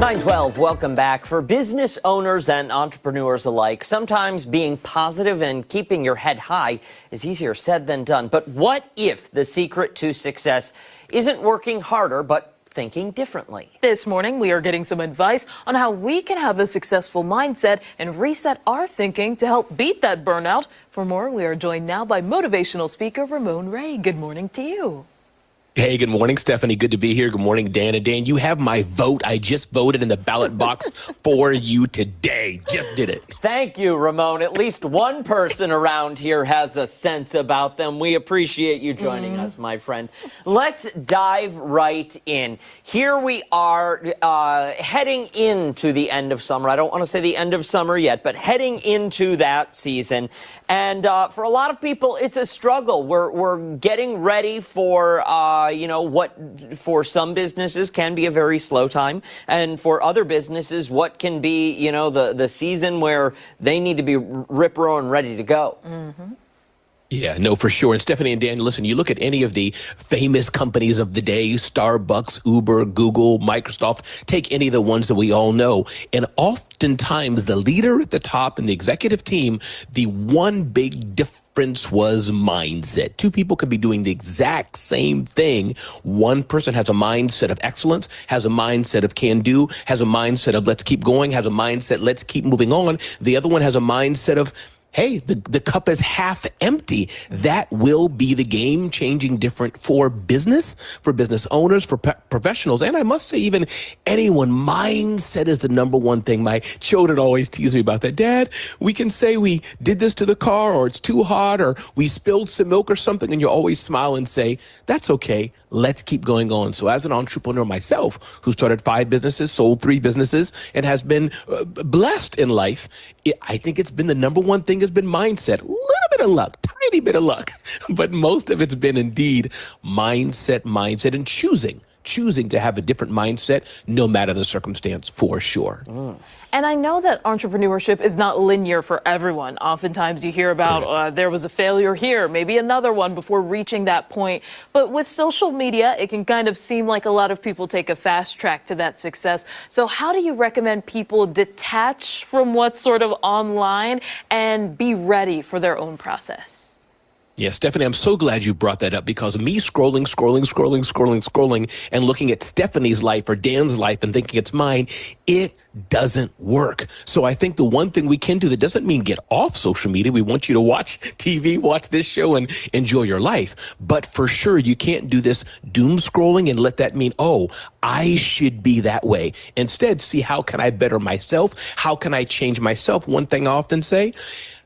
912, welcome back. For business owners and entrepreneurs alike, sometimes being positive and keeping your head high is easier said than done. But what if the secret to success isn't working harder, but thinking differently? This morning, we are getting some advice on how we can have a successful mindset and reset our thinking to help beat that burnout. For more, we are joined now by motivational speaker Ramon Ray. Good morning to you. Hey, good morning, Stephanie. Good to be here. Good morning, Dan. And Dan, you have my vote. I just voted in the ballot box for you today. Just did it. Thank you, Ramon. At least one person around here has a sense about them. We appreciate you joining us, my friend. Let's dive right in. Here we are heading into the end of summer. I don't want to say the end of summer yet, but heading into that season. And for a lot of people, it's a struggle. We're getting ready for what for some businesses can be a very slow time, and for other businesses, what can be, the season where they need to be rip-roaring ready to go. Mm-hmm. Yeah, no, for sure. And Stephanie and Dan, listen, you look at any of the famous companies of the day, Starbucks, Uber, Google, Microsoft, take any of the ones that we all know. And oftentimes the leader at the top and the executive team, the one big difference was mindset. Two people could be doing the exact same thing. One person has a mindset of excellence, has a mindset of can do, has a mindset of let's keep going, has a mindset let's keep moving on. The other one has a mindset of, hey, the cup is half empty. That will be the game-changing difference for business owners, for professionals, and I must say even anyone. Mindset is the number one thing. My children always tease me about that. Dad, we can say we did this to the car, or it's too hot, or we spilled some milk or something, and you always smile and say, that's okay, let's keep going on. So as an entrepreneur myself, who started 5 businesses, sold 3 businesses, and has been blessed in life, I think it's been the number one thing has been mindset. A little bit of luck, tiny bit of luck, but most of it's been indeed mindset, and choosing to have a different mindset no matter the circumstance, for sure. And I know that entrepreneurship is not linear for everyone. Oftentimes you hear about there was a failure here, maybe another one before reaching that point. But with social media, it can kind of seem like a lot of people take a fast track to that success. So how do you recommend people detach from what's sort of online and be ready for their own process? Yeah, Stephanie, I'm so glad you brought that up, because me scrolling, and looking at Stephanie's life or Dan's life and thinking it's mine, it doesn't work. So I think the one thing we can do, that doesn't mean get off social media. We want you to watch TV, watch this show, and enjoy your life. But for sure, you can't do this doom scrolling and let that mean, oh, I should be that way. Instead, see, how can I better myself? How can I change myself? One thing I often say,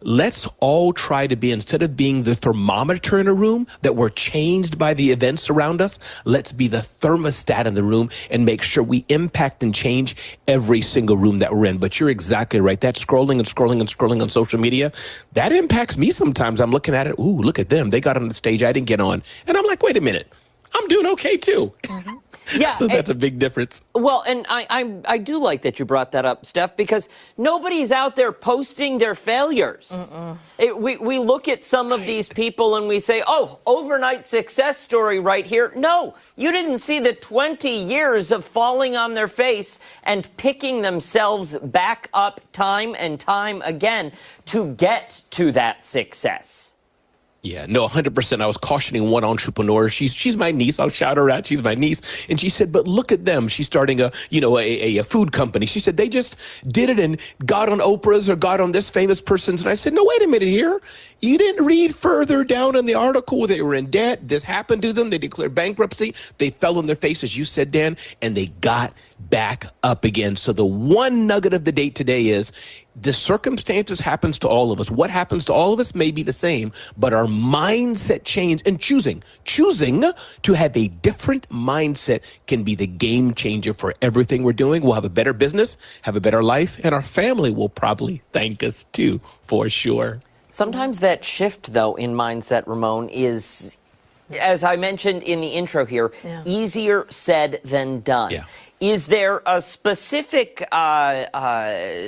let's all try to be, instead of being the thermometer in a room that we're changed by the events around us, let's be the thermostat in the room and make sure we impact and change every single room that we're in. But you're exactly right. That scrolling on social media, that impacts me sometimes. I'm looking at it. Ooh, look at them. They got on the stage I didn't get on. And I'm like, wait a minute. I'm doing okay too. Mm-hmm. Yeah, so that's a big difference. Well, and I do like that you brought that up, Steph, because nobody's out there posting their failures. We look at some of these people and we say, oh, overnight success story right here. No, you didn't see the 20 years of falling on their face and picking themselves back up time and time again to get to that success. Yeah, no, 100%. I was cautioning one entrepreneur. She's my niece. I'll shout her out. She's my niece. And she said, but look at them. She's starting a food company. She said, they just did it and got on Oprah's or got on this famous person's. And I said, no, wait a minute here. You didn't read further down in the article. They were in debt. This happened to them. They declared bankruptcy. They fell on their face, as you said, Dan, and they got back up again. So the one nugget of the day today is, the circumstances happens to all of us. What happens to all of us may be the same, but our mindset change and choosing to have a different mindset can be the game changer for everything we're doing. We'll have a better business, have a better life, and our family will probably thank us too, for sure. Sometimes that shift, though, in mindset, Ramon, is, as I mentioned in the intro here, easier said than done. Yeah. Is there a specific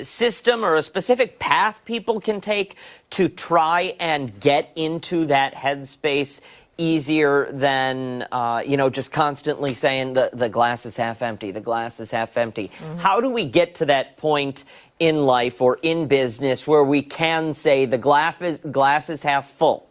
system or a specific path people can take to try and get into that headspace easier than, just constantly saying the glass is half empty, the glass is half empty. How do we get to that point in life or in business where we can say the glass is half full?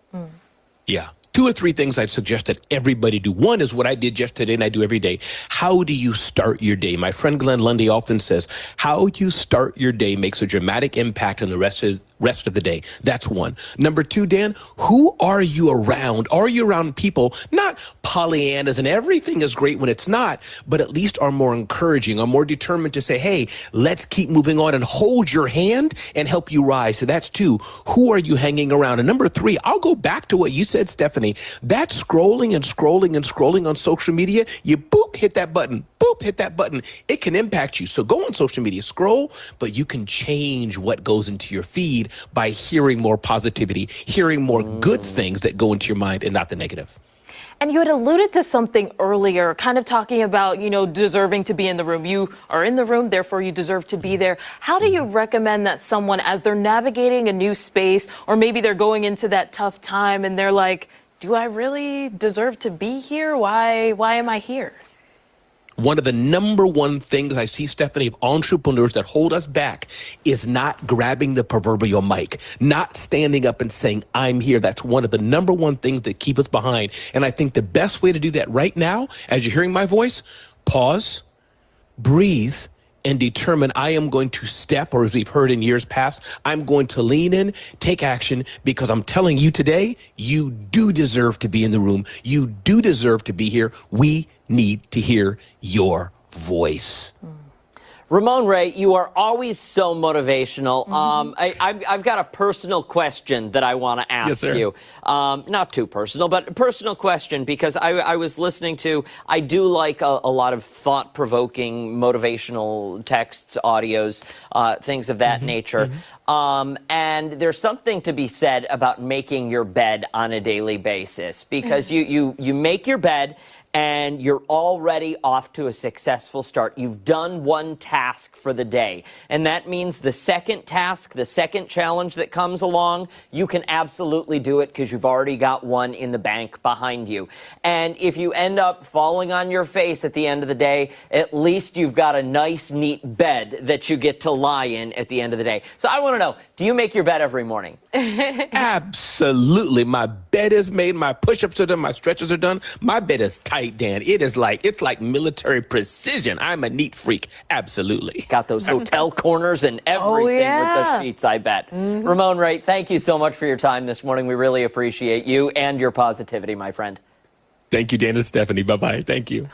Yeah. 2 or 3 things I'd suggest that everybody do. One is what I did yesterday and I do every day. How do you start your day? My friend Glenn Lundy often says, how you start your day makes a dramatic impact on the rest of the day. That's one. Number 2, Dan, who are you around? Are you around people, not Pollyannas and everything is great when it's not, but at least are more encouraging, are more determined to say, hey, let's keep moving on and hold your hand and help you rise. So that's 2. Who are you hanging around? And number 3, I'll go back to what you said, Stephanie. That scrolling and scrolling and scrolling on social media, you boop, hit that button, boop, hit that button. It can impact you. So go on social media, scroll, but you can change what goes into your feed by hearing more positivity, hearing more good things that go into your mind and not the negative. And you had alluded to something earlier, kind of talking about, deserving to be in the room. You are in the room, therefore you deserve to be there. How do you recommend that someone, as they're navigating a new space, or maybe they're going into that tough time and they're like, do I really deserve to be here? Why am I here? One of the number one things I see, Stephanie, of entrepreneurs that hold us back is not grabbing the proverbial mic, not standing up and saying, I'm here. That's one of the number one things that keep us behind. And I think the best way to do that right now, as you're hearing my voice, pause, breathe, and determine I am going to step, or as we've heard in years past, I'm going to lean in, take action, because I'm telling you today, you do deserve to be in the room. You do deserve to be here. We need to hear your voice. Ramon Ray, you are always so motivational. I've got a personal question that I want to ask you. Not too personal, but a personal question, because I was listening to, I do like a lot of thought-provoking, motivational texts, audios, things of that nature. And there's something to be said about making your bed on a daily basis, because you make your bed, and you're already off to a successful start. You've done one task for the day. And that means the second task, the second challenge that comes along, you can absolutely do it because you've already got one in the bank behind you. And if you end up falling on your face at the end of the day, at least you've got a nice, neat bed that you get to lie in at the end of the day. So I want to know, do you make your bed every morning? Absolutely. My bed is made. My push-ups are done. My stretches are done. My bed is tight, Dan. It's like military precision. I'm a neat freak. Absolutely. Got those hotel corners and everything with the sheets, I bet. Ramon Ray, thank you so much for your time this morning. We really appreciate you and your positivity, my friend. Thank you, Dan and Stephanie. Bye-bye. Thank you.